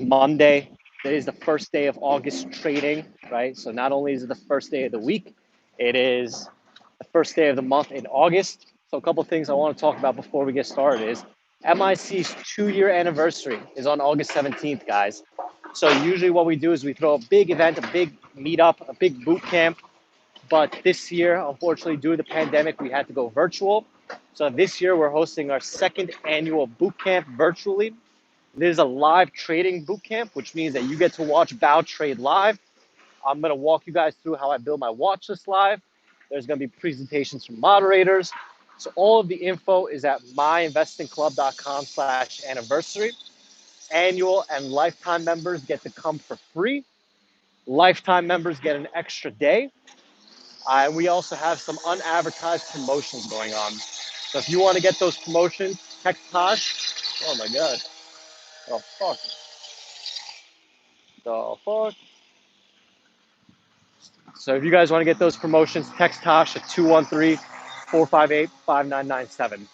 Monday. It is the first day of August trading, right? So not only is it the first day of the week, it is the first day of the month in August. So a couple of things I want to talk about before we get started is MIC's 2-year anniversary is on August 17th, guys. So usually what we do is we throw a big event, a big meetup, a big boot camp. But this year, unfortunately, due to the pandemic, we had to go virtual. So this year we're hosting our second annual boot camp virtually. This is a live trading boot camp, which means that you get to watch Bow trade live. I'm going to walk you guys through how I build my watch list live. There's going to be presentations from moderators. So all of the info is at myinvestingclub.com/anniversary. Annual and lifetime members get to come for free. Lifetime members get an extra day. And we also have some unadvertised promotions going on. So if you want to get those promotions, text Tosh. Oh my God. Oh, fuck. The fuck? So if you guys want to get those promotions, text Tosh at 213-458-5997.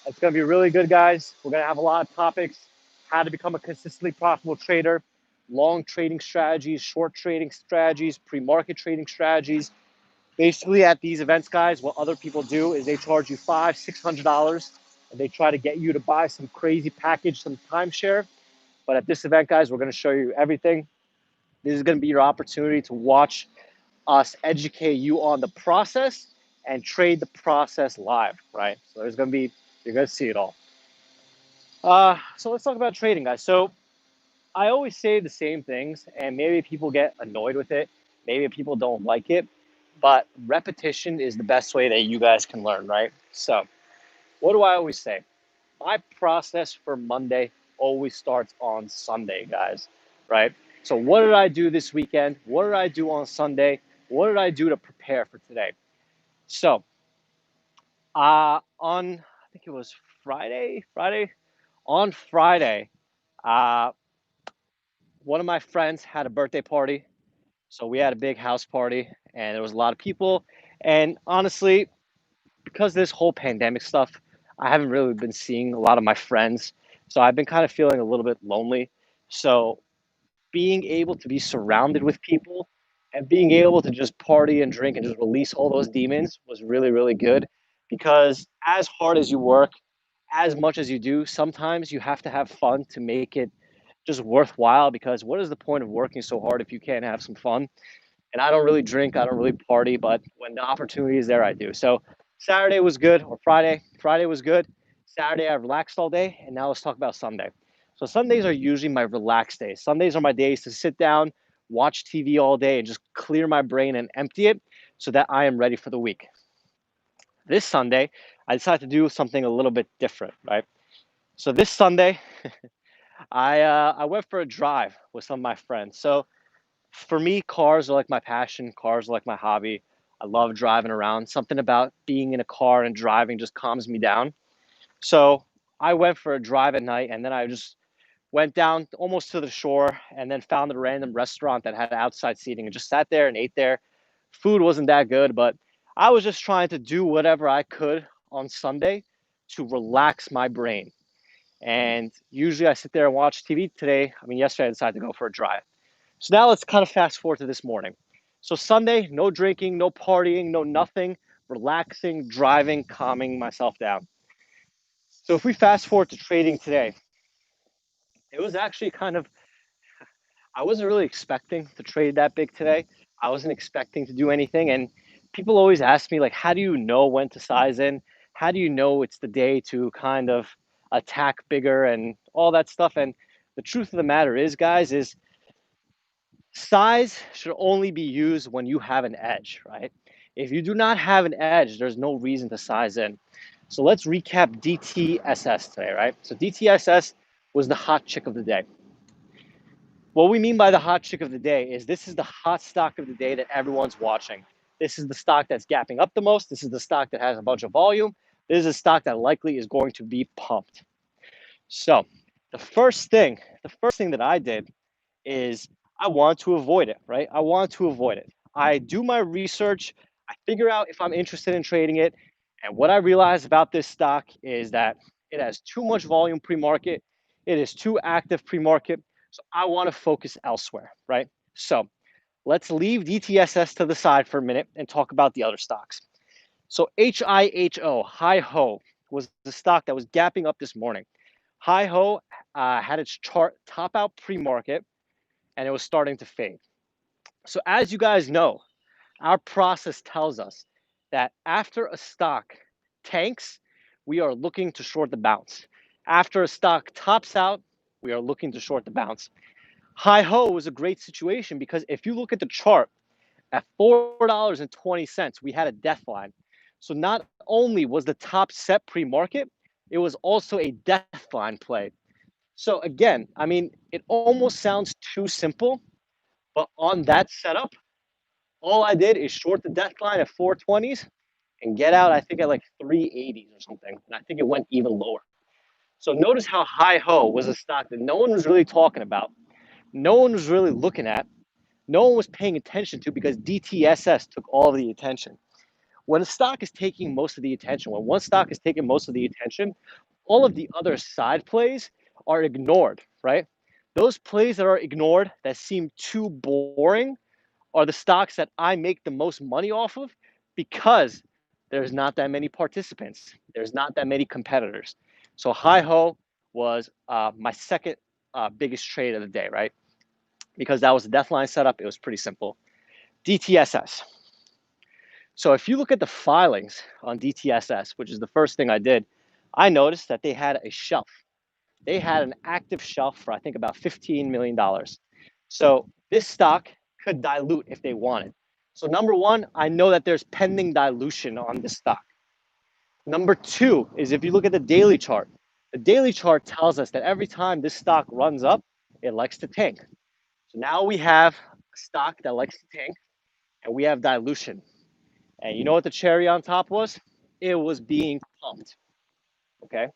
It's going to be really good, guys. We're going to have a lot of topics: how to become a consistently profitable trader, long trading strategies, short trading strategies, pre-market trading strategies. Basically, at these events, guys, what other people do is they charge you $500-$600, and they try to get you to buy some crazy package, some timeshare. But at this event, guys, we're going to show you everything. This is going to be your opportunity to watch us educate you on the process and trade the process live, right? So there's going to be, you're going to see it all. So let's talk about trading, guys. So I always say the same things, and maybe people get annoyed with it. Maybe people don't like it, but repetition is the best way that you guys can learn, right? So what do I always say? My process for Monday always starts on Sunday, guys, right? So what did I do this weekend? What did I do on Sunday? What did I do to prepare for today? So on, I think it was on Friday, one of my friends had a birthday party. So we had a big house party and there was a lot of people. And honestly, because of this whole pandemic stuff, I haven't really been seeing a lot of my friends. So I've been kind of feeling a little bit lonely. So being able to be surrounded with people and being able to just party and drink and just release all those demons was really, really good. Because as hard as you work, as much as you do, sometimes you have to have fun to make it just worthwhile. Because what is the point of working so hard if you can't have some fun? And I don't really drink, I don't really party, but when the opportunity is there, I do. So Saturday was good, or Friday. Friday was good. Saturday, I relaxed all day, and now let's talk about Sunday. So Sundays are usually my relaxed days. Sundays are my days to sit down, watch TV all day, and just clear my brain and empty it so that I am ready for the week. This Sunday, I decided to do something a little bit different, right? So this Sunday, I went for a drive with some of my friends. So for me, cars are like my passion. Cars are like my hobby. I love driving around. Something about being in a car and driving just calms me down. So I went for a drive at night, and then I just went down almost to the shore and then found a random restaurant that had outside seating and just sat there and ate there. Food wasn't that good, but I was just trying to do whatever I could on Sunday to relax my brain. And usually I sit there and watch TV. Yesterday I decided to go for a drive. So now let's kind of fast forward to this morning. So Sunday, no drinking, no partying, no nothing, relaxing, driving, calming myself down. So if we fast forward to trading today, it was actually I wasn't really expecting to trade that big today. I wasn't expecting to do anything. And people always ask me, like, how do you know when to size in? How do you know it's the day to kind of attack bigger and all that stuff? And the truth of the matter is, guys, is size should only be used when you have an edge, right? If you do not have an edge, there's no reason to size in. So let's recap DTSS today, right? So DTSS was the hot chick of the day. What we mean by the hot chick of the day is this is the hot stock of the day that everyone's watching. This is the stock that's gapping up the most. This is the stock that has a bunch of volume. This is a stock that likely is going to be pumped. So the first thing that I did is I want to avoid it, right? I want to avoid it. I do my research. I figure out if I'm interested in trading it. And what I realized about this stock is that it has too much volume pre-market. It is too active pre-market. So I want to focus elsewhere, right? So let's leave DTSS to the side for a minute and talk about the other stocks. So HIHO, HIHO, was the stock that was gapping up this morning. HIHO had its chart top out pre-market and it was starting to fade. So as you guys know, our process tells us that after a stock tanks, we are looking to short the bounce. After a stock tops out, we are looking to short the bounce. HIHO was a great situation because if you look at the chart at $4.20, we had a death line. So not only was the top set pre-market, it was also a death line play. So again, I mean, it almost sounds too simple, but on that setup, all I did is short the death line at 420s and get out, I think, at like 380s or something. And I think it went even lower. So notice how HIHO was a stock that no one was really talking about. No one was really looking at. No one was paying attention to because DTSS took all of the attention. When a stock is taking most of the attention, when one stock is taking most of the attention, all of the other side plays are ignored, right? Those plays that are ignored that seem too boring are the stocks that I make the most money off of because there's not that many participants. There's not that many competitors. So HIHO was my second biggest trade of the day, right? Because that was the Deathline setup. It was pretty simple. DTSS. So if you look at the filings on DTSS, which is the first thing I did, I noticed that they had a shelf. They had an active shelf for, I think, about $15 million. So this stock could dilute if they wanted. So number one, I know that there's pending dilution on this stock. Number two is if you look at the daily chart tells us that every time this stock runs up, it likes to tank. So now we have a stock that likes to tank and we have dilution. And you know what the cherry on top was? It was being pumped. Okay.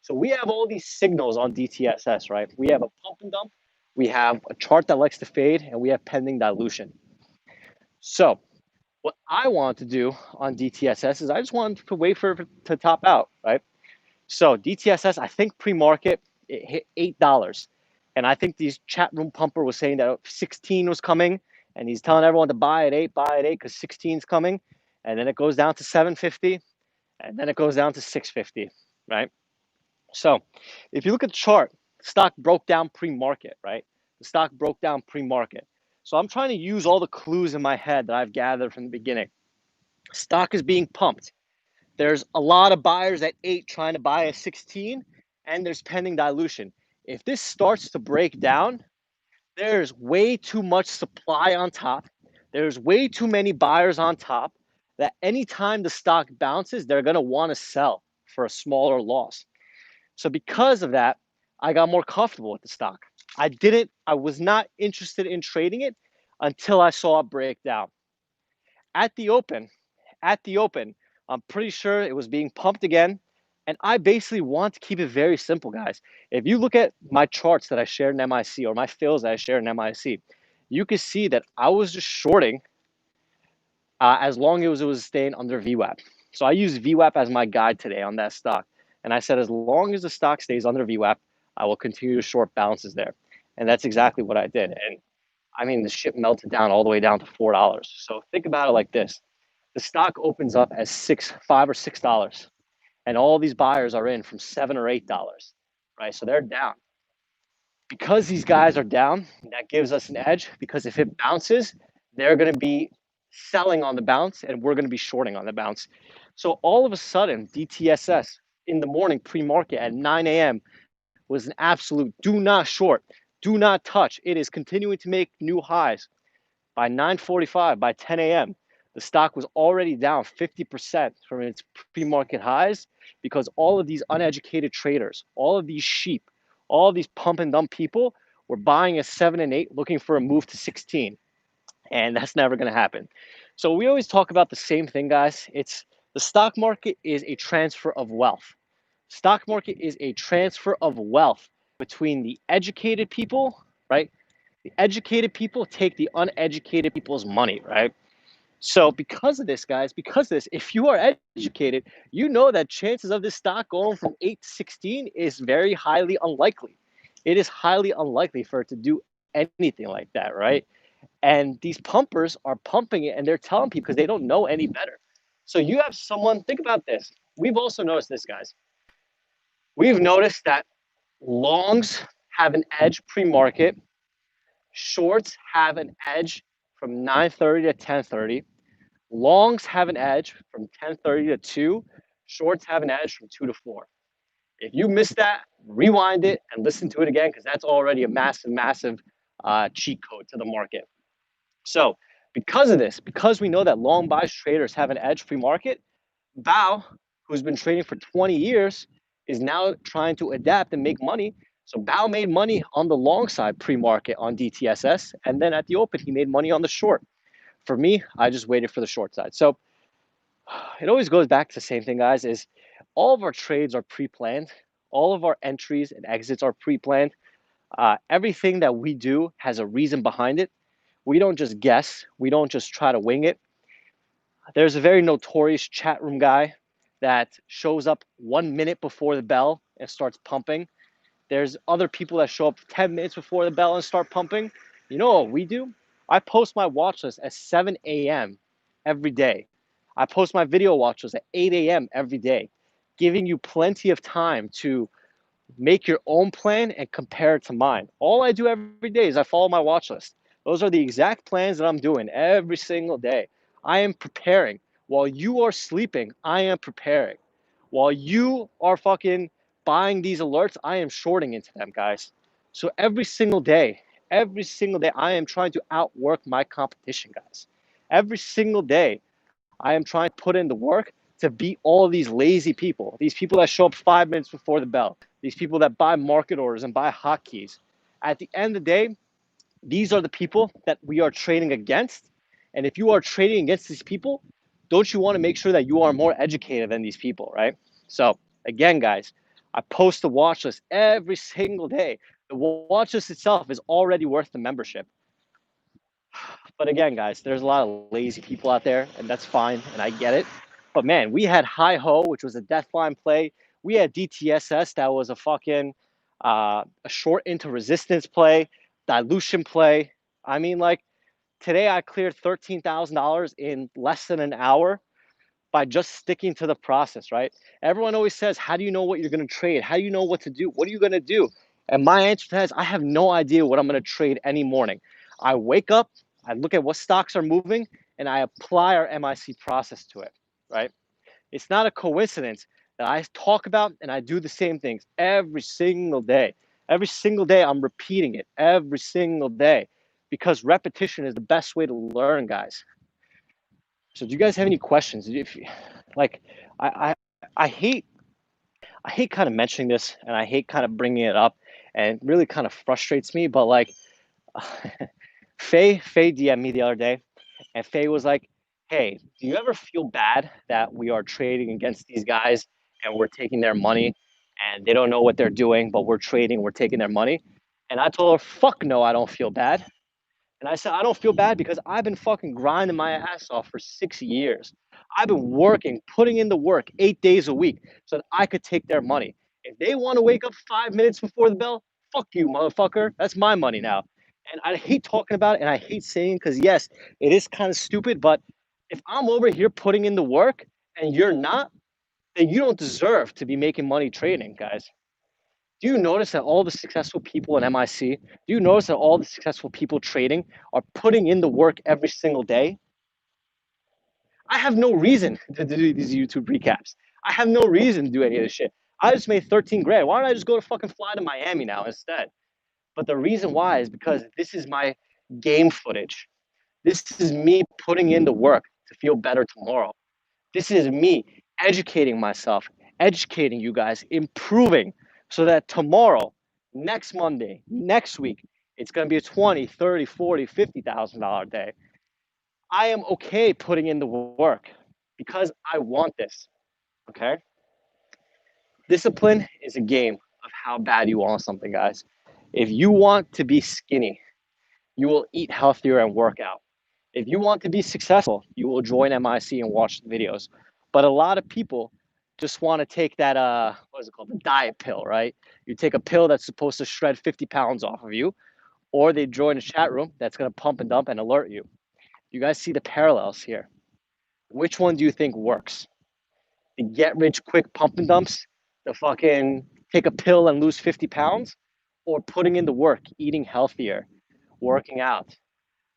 So we have all these signals on DTSS, right? We have a pump and dump, we have a chart that likes to fade, and we have pending dilution. So what I want to do on DTSS is I just want to wait for it to top out, right? So DTSS, I think pre-market, it hit $8. And I think these chat room pumper was saying that 16 was coming, and he's telling everyone to buy at 8, because 16 is coming. And then it goes down to 750, and then it goes down to 650, right? So if you look at the chart, stock broke down pre-market, right? The stock broke down pre-market. So I'm trying to use all the clues in my head that I've gathered from the beginning. Stock is being pumped. There's a lot of buyers at 8 trying to buy at 16, and there's pending dilution. If this starts to break down, there's way too much supply on top. There's way too many buyers on top that anytime the stock bounces, they're going to want to sell for a smaller loss. So because of that, I got more comfortable with the stock. I was not interested in trading it until I saw it break down. At the open, I'm pretty sure it was being pumped again. And I basically want to keep it very simple, guys. If you look at my charts that I shared in MIC or my fills that I shared in MIC, you can see that I was just shorting as long as it was staying under VWAP. So I use VWAP as my guide today on that stock. And I said, as long as the stock stays under VWAP, I will continue to short balances there. And that's exactly what I did. And I mean, the ship melted down all the way down to $4. So think about it like this. The stock opens up as $5 or $6, and all these buyers are in from $7 or $8, right? So they're down. Because these guys are down, that gives us an edge because if it bounces, they're going to be selling on the bounce and we're going to be shorting on the bounce. So all of a sudden, DTSS in the morning pre-market at 9 a.m. was an absolute do not short, do not touch. It is continuing to make new highs. By 9:45, by 10 a.m., the stock was already down 50% from its pre-market highs because all of these uneducated traders, all of these sheep, all of these pump and dump people were buying at 7 and 8 looking for a move to 16. And that's never going to happen. So we always talk about the same thing, guys. It's the stock market is a transfer of wealth. Stock market is a transfer of wealth between the educated people, right? The educated people take the uneducated people's money, right? So because of this, guys, if you are educated, you know that chances of this stock going from 8 to 16 is very highly unlikely. it is highly unlikely for it to do anything like that, right? And these pumpers are pumping it and they're telling people because they don't know any better. So you have someone, think about this. We've also noticed this, guys. We've noticed that longs have an edge pre-market, shorts have an edge from 9:30 to 10:30, longs have an edge from 10:30 to 2, shorts have an edge from 2 to 4. If you missed that, rewind it and listen to it again because that's already a massive, massive cheat code to the market. So because of this, because we know that long buys traders have an edge pre-market, Bao, who's been trading for 20 years, is now trying to adapt and make money. So Bao made money on the long side pre-market on DTSS, and then at the open, he made money on the short. For me, I just waited for the short side. So it always goes back to the same thing, guys, is all of our trades are pre-planned. All of our entries and exits are pre-planned. Everything that we do has a reason behind it. We don't just guess. We don't just try to wing it. There's a very notorious chat room guy that shows up 1 minute before the bell and starts pumping. There's other people that show up 10 minutes before the bell and start pumping. You know what we do? I post my watch list at 7 a.m. every day. I post my video watch list at 8 a.m. every day, giving you plenty of time to make your own plan and compare it to mine. All I do every day is I follow my watch list. Those are the exact plans that I'm doing every single day. I am preparing. While you are sleeping, I am preparing. While you are fucking buying these alerts, I am shorting into them, guys. So every single day, I am trying to outwork my competition, guys. Every single day, I am trying to put in the work to beat all of these lazy people, these people that show up 5 minutes before the bell, these people that buy market orders and buy hotkeys. At the end of the day, these are the people that we are trading against. And if you are trading against these people, don't you want to make sure that you are more educated than these people, right? So again, guys, I post the watch list every single day. The watch list itself is already worth the membership. But again, guys, there's a lot of lazy people out there, and that's fine, and I get it. But man, we had HIHO, which was a Deathline play. We had DTSS, that was a fucking a short into resistance play, dilution play. I mean, like today I cleared $13,000 in less than an hour by just sticking to the process, right? Everyone always says, how do you know what you're going to trade? How do you know what to do? What are you going to do? And my answer to that is, I have no idea what I'm going to trade any morning. I wake up, I look at what stocks are moving, and I apply our MIC process to it, right? It's not a coincidence that I talk about and I do the same things every single day. Every single day, I'm repeating it every single day because repetition is the best way to learn, guys. So do you guys have any questions? If like, I, I, I hate kind of mentioning this, and I hate kind of bringing it up, and it really kind of frustrates me. But like, Faye DM'd me the other day, and Faye was like, "Hey, do you ever feel bad that we are trading against these guys and we're taking their money, and they don't know what they're doing, but we're trading, we're taking their money?" And I told her, "Fuck no, I don't feel bad." And I said, I don't feel bad because I've been fucking grinding my ass off for 6 years. I've been working, putting in the work 8 days a week so that I could take their money. If they want to wake up 5 minutes before the bell, fuck you, motherfucker. That's my money now. And I hate talking about it and I hate saying because, yes, it is kind of stupid. But if I'm over here putting in the work and you're not, then you don't deserve to be making money trading, guys. Do you notice that all the successful people in MIC, do you notice that all the successful people trading are putting in the work every single day? I have no reason to do these YouTube recaps. I have no reason to do any of this shit. I just made 13 grand. Why don't I just go to fucking fly to Miami now instead? But the reason why is because this is my game footage. This is me putting in the work to feel better tomorrow. This is me educating myself, educating you guys, improving so that tomorrow, next Monday, next week, it's going to be a 20, 30, 40, $50,000 day. I am okay putting in the work because I want this. Okay? Discipline is a game of how bad you want something, guys. If you want to be skinny, you will eat healthier and work out. If you want to be successful, you will join MIC and watch the videos. But a lot of people just want to take that what is it called, the diet pill, right? You take a pill that's supposed to shred 50 pounds off of you, or they join a chat room that's going to pump and dump and alert you. You guys see the parallels here. Which one do you think works? The get rich quick pump and dumps, the fucking take a pill and lose 50 pounds, or putting in the work, eating healthier, working out,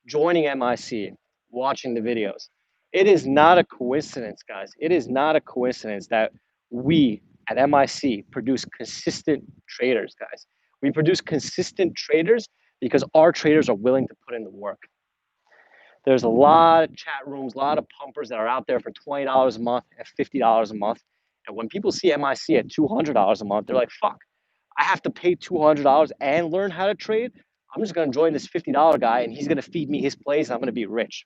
joining MIC, watching the videos? It is not a coincidence, guys. It is not a coincidence that we at MIC produce consistent traders, guys. We produce consistent traders because our traders are willing to put in the work. There's a lot of chat rooms, a lot of pumpers that are out there for $20 a month and $50 a month. And when people see MIC at $200 a month, they're like, fuck, I have to pay $200 and learn how to trade. I'm just going to join this $50 guy and he's going to feed me his plays and I'm going to be rich.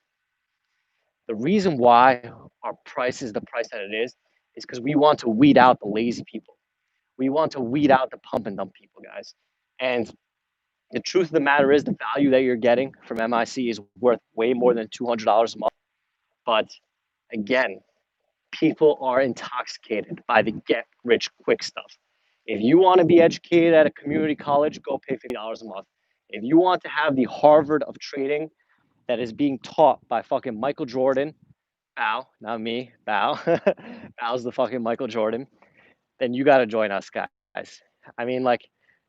The reason why our price is the price that it is because we want to weed out the lazy people. We want to weed out the pump and dump people, guys. And the truth of the matter is the value that you're getting from MIC is worth way more than $200 a month. But again, people are intoxicated by the get rich quick stuff. If you want to be educated at a community college, go pay $50 a month. If you want to have the Harvard of trading that is being taught by fucking Michael Jordan, Bow, not me, Bow, Bow's the fucking Michael Jordan, then you got to join us, guys. I mean, like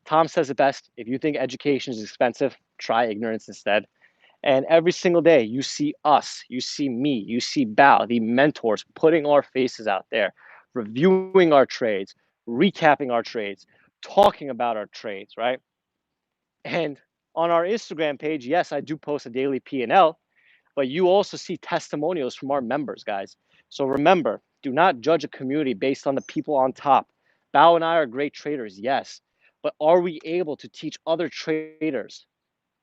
Tom says it best, if you think education is expensive, try ignorance instead. And every single day, you see us, you see me, you see Bao, the mentors putting our faces out there, reviewing our trades, recapping our trades, talking about our trades, right? And on our Instagram page, yes, I do post a daily P&L, but you also see testimonials from our members, guys. So remember, do not judge a community based on the people on top. Bao and I are great traders, yes, but are we able to teach other traders?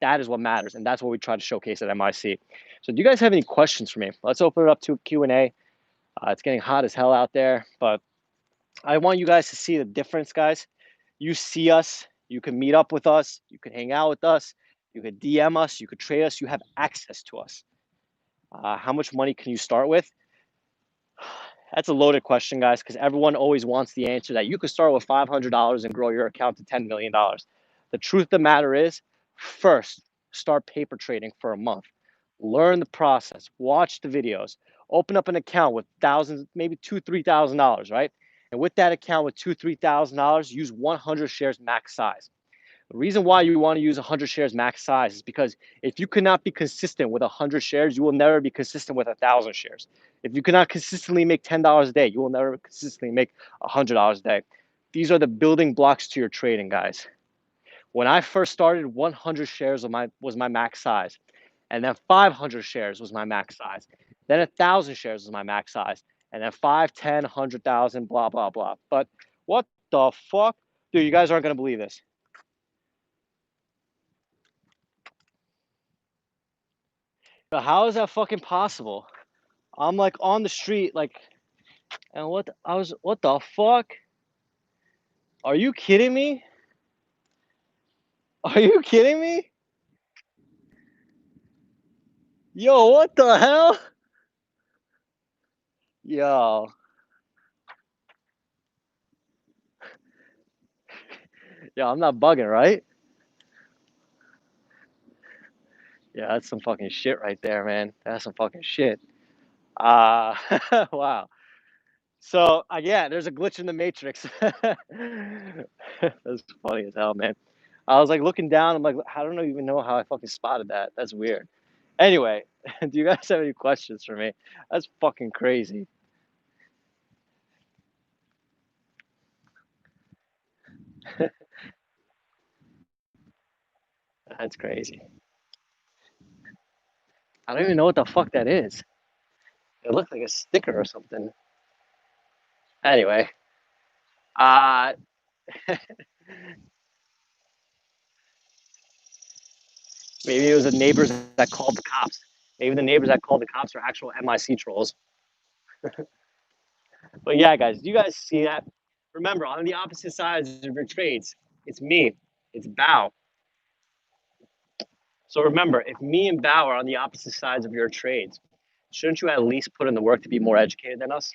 That is what matters, and that's what we try to showcase at MIC. So do you guys have any questions for me? Let's open it up to Q&A. It's getting hot as hell out there, but I want you guys to see the difference, guys. You see us, you can meet up with us, you can hang out with us, you could DM us, you could trade us, you have access to us. How much money can you start with? That's a loaded question, guys, because everyone always wants the answer that you could start with $500 and grow your account to $10 million. The truth of the matter is, first, start paper trading for a month. Learn the process, watch the videos, open up an account with thousands, maybe $2,000, $3,000, right? And with that account with $2,000, $3,000, use 100 shares max size. The reason why you want to use 100 shares max size is because if you cannot be consistent with 100 shares, you will never be consistent with 1,000 shares. If you cannot consistently make $10 a day, you will never consistently make $100 a day. These are the building blocks to your trading, guys. When I first started, 100 shares was my max size. And then 500 shares was my max size. Then 1,000 shares was my max size. And then 5, 10, 100,000, blah, blah, blah. But what the fuck? Dude, you guys aren't going to believe this. But how is that fucking possible? I'm like on the street, like, and what the fuck? Are you kidding me? Are you kidding me? Yo, what the hell? Yo. Yo, I'm not bugging, right? Yeah, that's some fucking shit right there, man. That's some fucking shit. Wow. So, yeah, there's a glitch in the matrix. That's funny as hell, man. I was like looking down. I'm like, I don't even know how I fucking spotted that. That's weird. Anyway, do you guys have any questions for me? That's fucking crazy. That's crazy. I don't even know what the fuck that is. It looked like a sticker or something. Anyway, uh, maybe it was the neighbors that called the cops. Maybe the neighbors that called the cops are actual MIC trolls. But yeah, guys, do you guys see that? Remember, on the opposite sides of your trades, it's me, it's Bao. So remember, if me and Bao are on the opposite sides of your trades, shouldn't you at least put in the work to be more educated than us?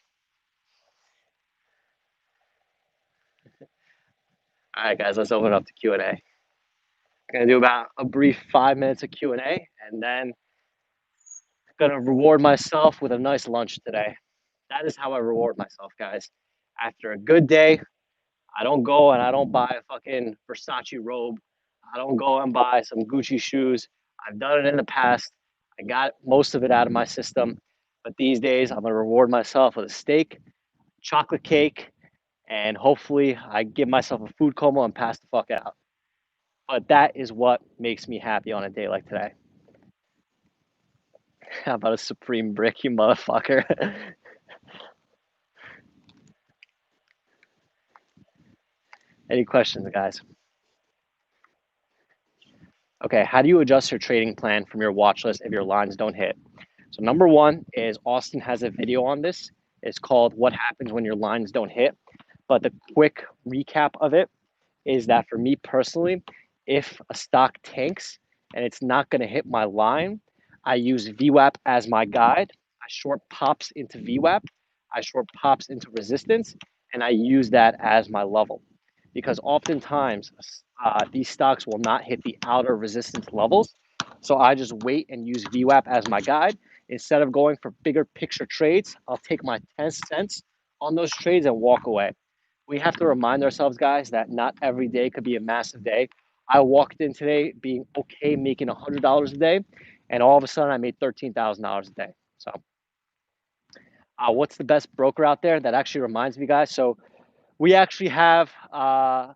All right, guys, let's open up the Q&A. I'm gonna do about a brief 5 minutes of Q&A, and then gonna reward myself with a nice lunch today. That is how I reward myself, guys. After a good day, I don't go and I don't buy a fucking Versace robe. I don't go and buy some Gucci shoes. I've done it in the past. I got most of it out of my system. But these days, I'm gonna reward myself with a steak, chocolate cake, and hopefully I give myself a food coma and pass the fuck out. But that is what makes me happy on a day like today. How about a supreme brick, you motherfucker? Any questions, guys? Okay, how do you adjust your trading plan from your watch list if your lines don't hit? So number one is Austin has a video on this. It's called What Happens When Your Lines Don't Hit. But the quick recap of it is that for me personally, if a stock tanks and it's not going to hit my line, I use VWAP as my guide. I short pops into VWAP, I short pops into resistance, and I use that as my level. Because oftentimes these stocks will not hit the outer resistance levels. So I just wait and use VWAP as my guide. Instead of going for bigger picture trades, I'll take my 10 cents on those trades and walk away. We have to remind ourselves, guys, that not every day could be a massive day. I walked in today being okay, making $100 a day, and all of a sudden I made $13,000 a day. So what's the best broker out there? That actually reminds me, guys. So we actually have a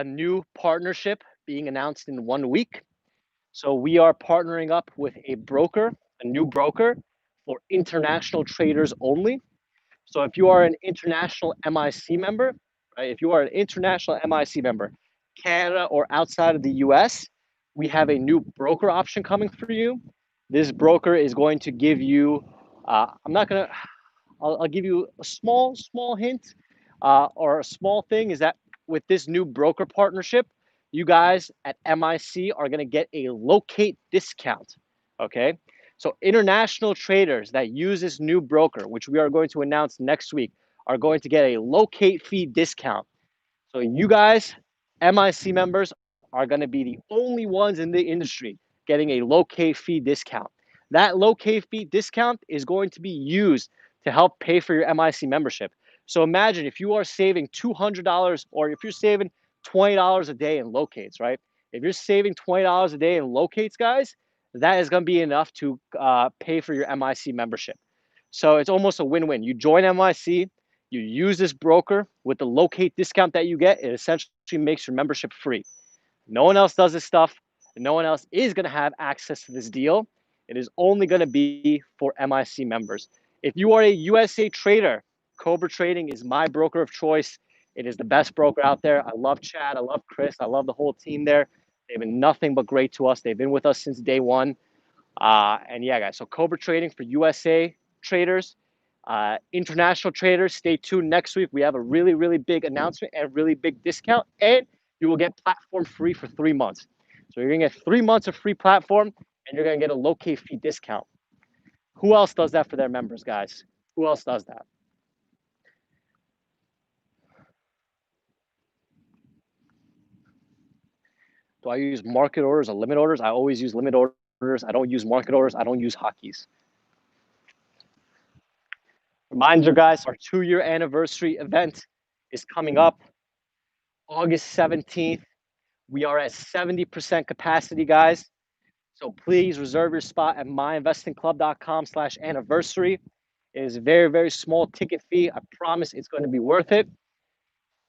new partnership being announced in 1 week. So we are partnering up with a broker, a new broker for international traders only. So if you are an international MIC member, right, if you are an international MIC member, Canada or outside of the US, we have a new broker option coming for you. This broker is going to give you, I'll give you a small hint or a small thing is that with this new broker partnership, you guys at MIC are going to get a locate discount. Okay. So international traders that use this new broker, which we are going to announce next week, are going to get a locate fee discount. So you guys, MIC members, are going to be the only ones in the industry getting a locate fee discount. That locate fee discount is going to be used to help pay for your MIC membership. So imagine if you are saving $200 or if you're saving $20 a day in locates, right? If you're saving $20 a day in locates, guys, that is going to be enough to pay for your MIC membership. So it's almost a win-win. You join MIC, you use this broker with the locate discount that you get, it essentially makes your membership free. No one else does this stuff. No one else is going to have access to this deal. It is only going to be for MIC members. If you are a USA trader, Cobra Trading is my broker of choice. It is the best broker out there. I love Chad. I love Chris. I love the whole team there. They've been nothing but great to us. They've been with us since day one. And yeah, guys, so Cobra Trading for USA traders. International traders, stay tuned next week. We have a really, really big announcement and really big discount, and you will get platform free for 3 months. So you're gonna get 3 months of free platform, and you're gonna get a locate fee discount. Who else does that for their members, guys? Who else does that? Do I use market orders or limit orders? I always use limit orders. I don't use market orders. I don't use hotkeys. Reminder, guys, our 2-year anniversary event is coming up August 17th. We are at 70% capacity, guys. So please reserve your spot at myinvestingclub.com/anniversary. It is a very, very small ticket fee. I promise it's going to be worth it.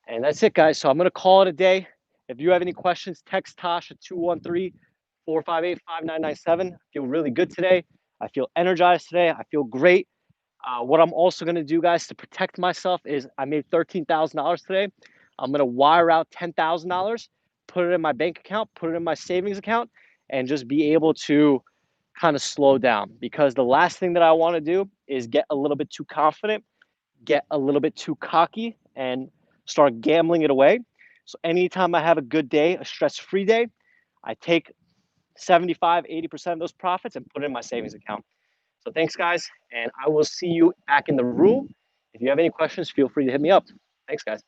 And that's it, guys. So I'm going to call it a day. If you have any questions, text Tosh at 213-458-5997. I feel really good today. I feel energized today. I feel great. What I'm also going to do, guys, to protect myself is I made $13,000 today. I'm going to wire out $10,000, put it in my bank account, put it in my savings account, and just be able to kind of slow down. Because the last thing that I want to do is get a little bit too confident, get a little bit too cocky, and start gambling it away. So anytime I have a good day, a stress-free day, I take 75, 80% of those profits and put it in my savings account. So thanks, guys, and I will see you back in the room. If you have any questions, feel free to hit me up. Thanks, guys.